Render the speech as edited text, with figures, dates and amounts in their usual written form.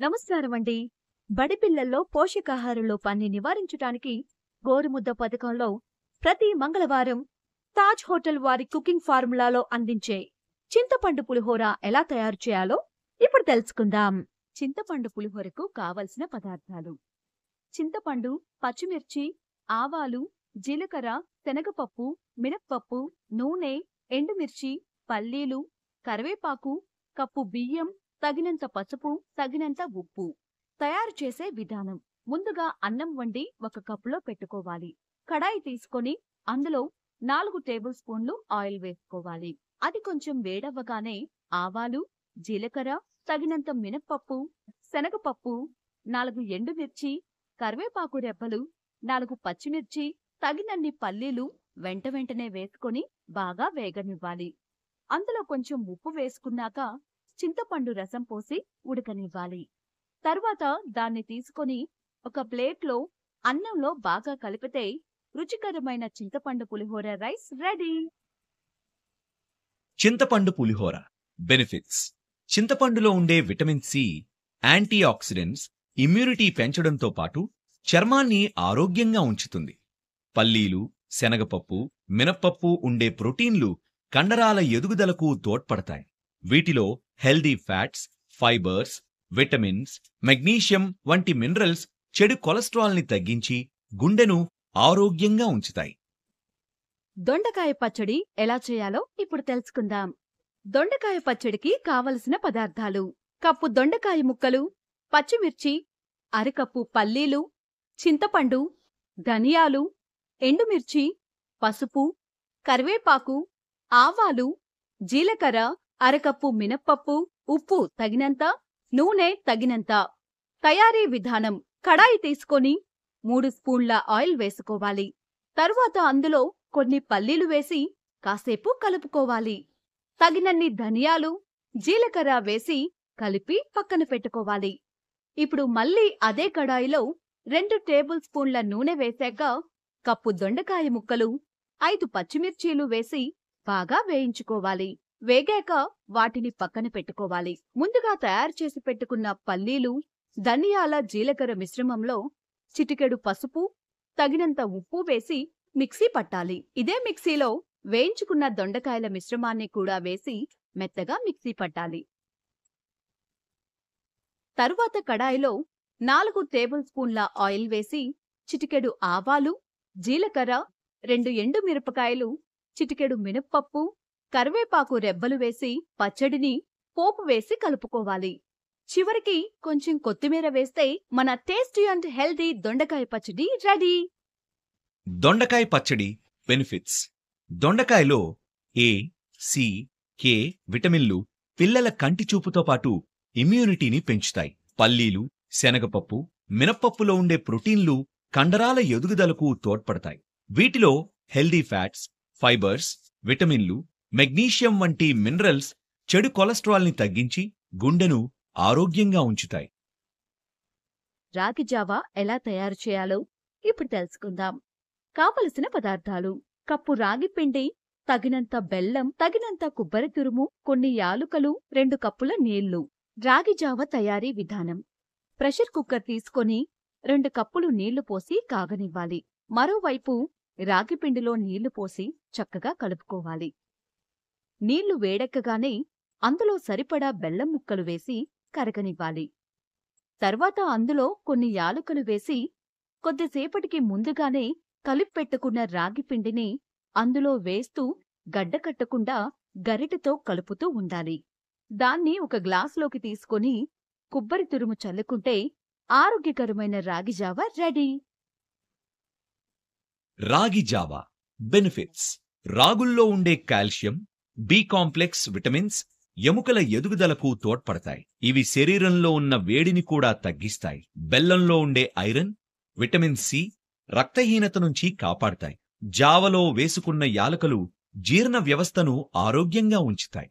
నమస్కారమండి. బడి పిల్లల్లో పోషకాహార లోపాన్ని నివారించడానికి గోరుముద్ద పథకంలో ప్రతి మంగళవారం తాజ్ హోటల్ వారి కుకింగ్ ఫార్ములాలో అందించే చింతపండు పులిహోర ఎలా తయారు చేయాలో ఇప్పుడు తెలుసుకుందాం. చింతపండు పులిహోరకు కావలసిన పదార్థాలు: చింతపండు, పచ్చిమిర్చి, ఆవాలు, జీలకర్ర, శనగపప్పు, మినప్పప్పు, నూనె, ఎండుమిర్చి, పల్లీలు, కరివేపాకు, కప్పు బియ్యం, తగినంత పసుపు, తగినంత ఉప్పు. తయారు చేసే విధానం: ముందుగా అన్నం వండి ఒక కప్పులో పెట్టుకోవాలి. కడాయి తీసుకొని అందులో 4 టేబుల్ స్పూన్లు ఆయిల్ వేసుకోవాలి. అది కొంచెం వేడవ్వగానే ఆవాలు, జీలకర్ర, తగినంత మినప్పప్పు, శనగపప్పు, 4 ఎండుమిర్చి, కరివేపాకు రెబ్బలు, 4 పచ్చిమిర్చి, తగినన్ని పల్లీలు వెంటనే వేసుకొని బాగా వేగనివ్వాలి. అందులో కొంచెం ఉప్పు వేసుకున్నాక చింతపండు రసం పోసి ఉడకనివ్వాలి. తర్వాత దాన్ని తీసుకొని ఒక ప్లేట్లో అన్నంలో బాగా కలిపితే రుచికరమైన చింతపండు పులిహోర రైస్ రెడీ. చింతపండు పులిహోర బెనిఫిట్స్: చింతపండులో ఉండే vitamin C antioxidants immunity పెంచడంతో పాటు చర్మాన్ని ఆరోగ్యంగా ఉంచుతుంది. పల్లీలు, శనగపప్పు, మినప్పప్పు ఉండే ప్రోటీన్లు కండరాల ఎదుగుదలకు తోడ్పడతాయి. వీటిలో healthy fats, fibres, vitamins, magnesium వంటి మినరల్స్ చెడు కొలెస్ట్రాల్ని తగ్గించి గుండెను ఆరోగ్యంగా ఉంచుతాయి. దొండకాయ పచ్చడి ఎలా చేయాలో ఇప్పుడు తెలుసుకుందాం. దొండకాయ పచ్చడికి కావలసిన పదార్థాలు: కప్పు దొండకాయ ముక్కలు, పచ్చిమిర్చి, అరకప్పు పల్లీలు, చింతపండు, ధనియాలు, ఎండుమిర్చి, పసుపు, కరివేపాకు, ఆవాలు, జీలకర్ర, అరకప్పు మినప్పప్పు, ఉప్పు తగినంత, నూనె తగినంత. తయారీ విధానం: కడాయి తీసుకొని 3 స్పూన్ల ఆయిల్ వేసుకోవాలి. తరువాత అందులో కొన్ని పల్లీలు వేసి కాసేపు కలుపుకోవాలి. తగినన్ని ధనియాలు, జీలకర్ర వేసి కలిపి పక్కన పెట్టుకోవాలి. ఇప్పుడు మళ్ళీ అదే కడాయిలో 2 టేబుల్ స్పూన్ల నూనె వేశాక కప్పు దొండకాయ ముక్కలు, 5 పచ్చిమిర్చీలు వేసి బాగా వేయించుకోవాలి. వేగాక వాటిని పక్కన పెట్టుకోవాలి. ముందుగా తయారు చేసి పెట్టుకున్న పల్లీలు, ధనియాల, జీలకర్ర మిశ్రమంలో చిటికెడు పసుపు, తగినంత ఉప్పు వేసి మిక్సీ పట్టాలి. ఇదే మిక్సీలో వేయించుకున్న దొండకాయల మిశ్రమాన్ని కూడా వేసి మెత్తగా మిక్సీ పట్టాలి. తరువాత కడాయిలో 4 టేబుల్ స్పూన్ల ఆయిల్ వేసి చిటికెడు ఆవాలు, జీలకర్ర, 2 ఎండుమిరపకాయలు, చిటికెడు మినప్పప్పు, కరివేపాకు రెబ్బలు వేసి పచ్చడిని పోపు వేసి కలుపుకోవాలి. చివరికి కొంచెం కొత్తిమీర వేస్తే మన టేస్టీ అండ్ హెల్దీ దొండకాయ పచ్చడి రెడీ. దొండకాయ పచ్చడి బెనిఫిట్స్: దొండకాయలో ఏ, సి, కే విటమిన్లు పిల్లల కంటి చూపుతో పాటు ఇమ్యూనిటీని పెంచుతాయి. పల్లీలు, శనగపప్పు, మినప్పప్పులో ఉండే ప్రోటీన్లు కండరాల ఎదుగుదలకు తోడ్పడతాయి. వీటిలో హెల్దీ ఫ్యాట్స్, ఫైబర్స్, విటమిన్లు, మెగ్నీషియం వంటి మినరల్స్ చెడు కొలెస్ట్రాల్ని తగ్గించి గుండెను ఆరోగ్యంగా ఉంచుతాయి. రాగి జావా ఎలా తయారు చేయాలో ఇప్పుడు తెలుసుకుందాం. కావలసిన పదార్థాలు: కప్పు రాగి పిండి, తగినంత బెల్లం, తగినంత కొబ్బరి తురుము, కొన్ని యాలుకలు, 2 కప్పుల నీళ్లు. రాగి జావ తయారీ విధానం: ప్రెషర్ కుక్కర్ తీసుకొని 2 కప్పులు నీళ్లు పోసి కాగనివ్వాలి. మరోవైపు రాగి పిండిలో నీళ్లు పోసి చక్కగా కలుపుకోవాలి. నీళ్లు వేడెక్కగానే అందులో సరిపడా బెల్లం ముక్కలు వేసి కరగనివ్వాలి. తర్వాత అందులో కొన్ని యాలుకలు వేసి కొద్దిసేపటికి ముందుగానే కలిపెట్టుకున్న రాగి పిండిని అందులో వేస్తూ గడ్డకట్టకుండా గరిటెతో కలుపుతూ ఉండాలి. దాన్ని ఒక గ్లాసులోకి తీసుకొని కొబ్బరి తురుము చల్లుకుంటే ఆరోగ్యకరమైన రాగి జావ రెడీ. రాగి జావా బెనిఫిట్స్: రాగుల్లో ఉండే కాల్షియం, బి కాంప్లెక్స్ విటమిన్స్ ఎముకల ఎదుగుదలకు తోడ్పడతాయి. ఇవి శరీరంలో ఉన్న వేడిని కూడా తగ్గిస్తాయి. బెల్లంలో ఉండే ఐరన్, విటమిన్ సి రక్తహీనత నుంచి కాపాడతాయి. జావలో వేసుకున్న యాలకులు జీర్ణ వ్యవస్థను ఆరోగ్యంగా ఉంచుతాయి.